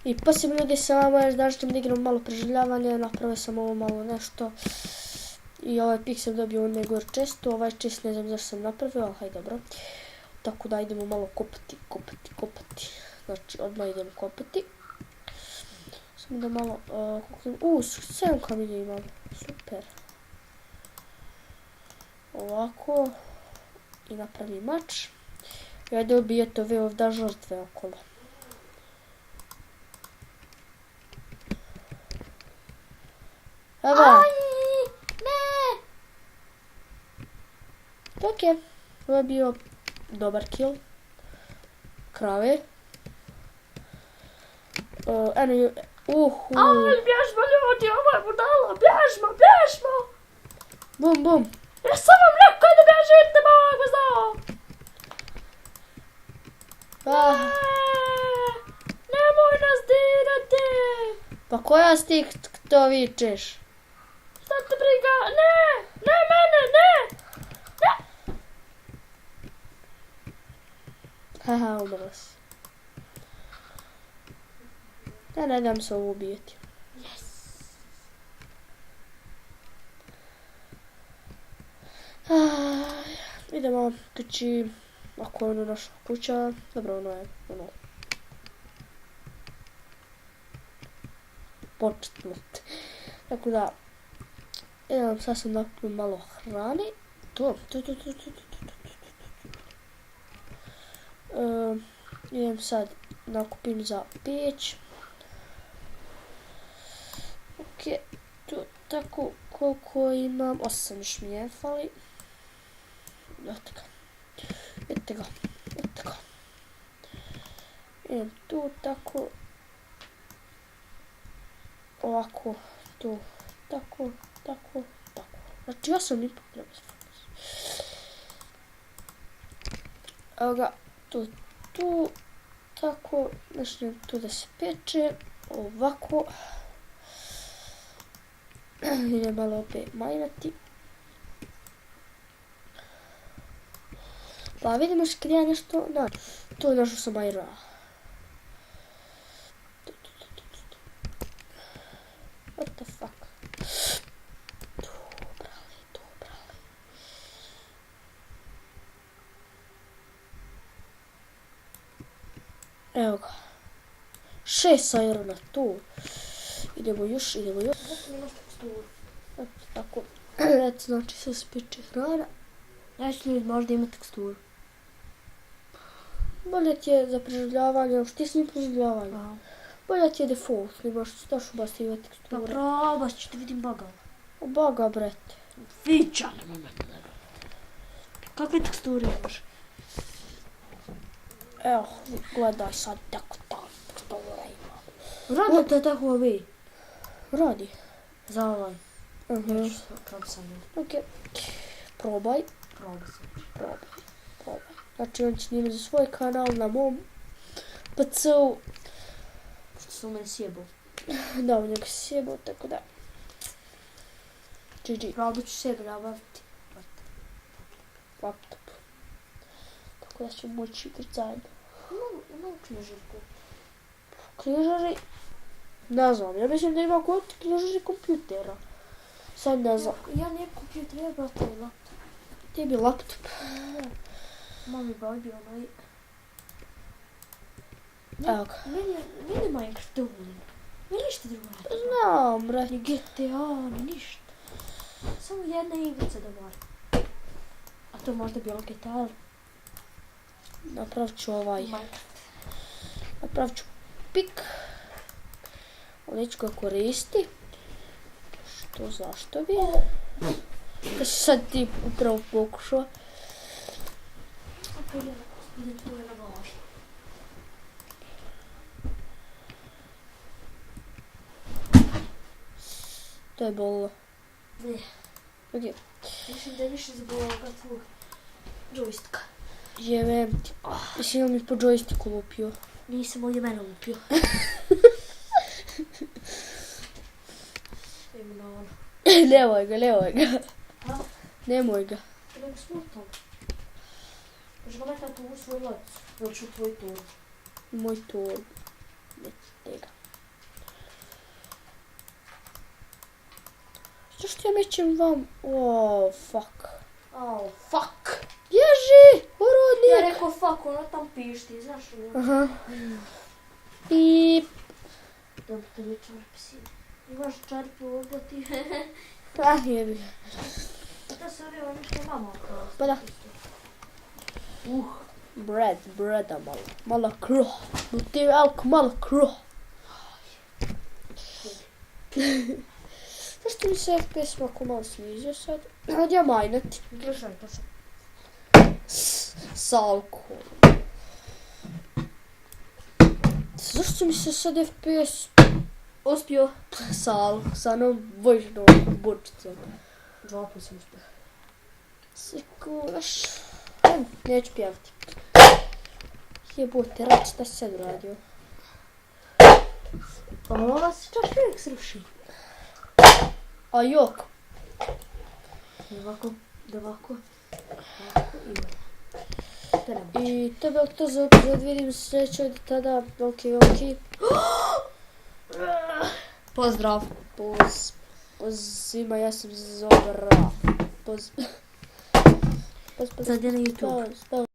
I posljedno ljudi sa vama, danas ćemo da igramo malo preživljavanje, napravio sam ovo malo nešto. I ovaj pik sam dobio nego često, ovaj čest ne znam zašto sam napravio, ali hajde dobro. Tako da idemo malo kopati. Znači odmah idemo kopati. Samo da malo, 7 kamenja imam, super. Ovako. I napravim mač. I ajde ubijete ove ovdje žrtve okolo. Evo. Ne! Ok. Ovo je bio dobar kill. Krave. Eno, Aj, bježmo ljudi, ovo je budalo, bježmo! Bum. Ja sam vam rekao da bježite, mogu znao! Nemoj nas dirati! Pa koja si ti to vičeš? Šta te briga? Ne mene! Haha, umrla si. Ja ne dam se ovo ubijeti. Idemo tući, ako je ono naša kuća, dobro ono je, početno. Tako da, idem sad sam nakupim malo hrane. Idem sad nakupim za peć. Ok, tu tako koliko imam, 8 još mi je fali. Vidite ga. Idem tu tako. Ovako, tu, tako. Znači 8 ipak treba se fokus. Evo ga, tu, tako, znači tu da se peče, ovako. Idem malo opet majnati. Pa vidimo što kad ja nešto, to je našo sam majra. What the fuck? Dobrali. Evo ga. 6 irona tu. Idemo još. Tako. Eto, znači sve se piče hrana. Znači ljudi možda ima teksturu. Bolje ti je za preživljavanje, što ti s njim preživljavanje. Bolje ti je default, nemaš staš ubacivati tekstura. Pa probat ću, da vidim baga. Baga, brete. Vića, nemoj me gledati. Kakve teksture imaš? Evo, gledaj sad tako tekstura ima. Radi to tako ovi? Radi. Za ovaj. Probaj sam ljudi. Ok. Probaj. Znači on će snimati za svoj kanal na mom PC-u. Što su u meni sjebao. Da, u njega sjebao, tako da. GG. Probat ću sebi nabaviti. Laptop. Tako da ćemo moći igrati zajedno. Imam književku. Knjižari? Ne znam, ja mislim da ima kod knjižari kompjutera. Sad ne znam. Ja nije kompjuter, ja brate laptop. Ti bi laptop. Mami babi onaj. Evo ga. Meni Minecraft dovoljno. Meni ništa drugo ne treba. Znam, bre. Ni GTA, ni ništa. Samo jedna igrica da mora. A to možda bilo GTA. Napravit ću ovaj. Minecraft. Napravit ću pik. Neću ga koristi. Zašto bi? Kad si sad ti upravo pokušao. Idem tu na glavi. To je bolilo. Ne. Ok. Mislim da je više zabolao ga tvog džojstika. Jevem ti. Jesi li mi po džojstiku lupio? Nisam, on je mene lupio. Nemoj ga. A? Nemoj ga. Da ga smutam. Može ga metati u svoj lac. Ili ću tvoj torb. Moj torb. Nećete ga. Ja mećem vam. Oh, fuck. Oh, fuck. Bježi, Ja urodnik. rekao fuck, ono tam pišti, znaš ono. Aha. Pip. Dobro, to mi čarpi si. Imaš čarpi ovdje ti. Ah, jebi. To se uvijek ono što je mama kao. Pa da. Breda malo. Malo kruh. Multivelk, malo kruh. Zašto mi se FPS ovako malo snizio sad? Hajde ja majnati. Slušaj, to sam. Salko. Zašto mi se sad FPS Uspio. sa onom vojžnom burčicom? 2 put sam uspio. Sekulaš. Neću pjevati. Jebote, rad, šta si sad uradio? Ova se čak uvijek sruši. A jok. Ovako, ovako. I to je bilo to za epizod, vidimo se sljedećoj do tada. Ok. Pozdrav. Pozima, ja sam Zora. Sad je na YouTube.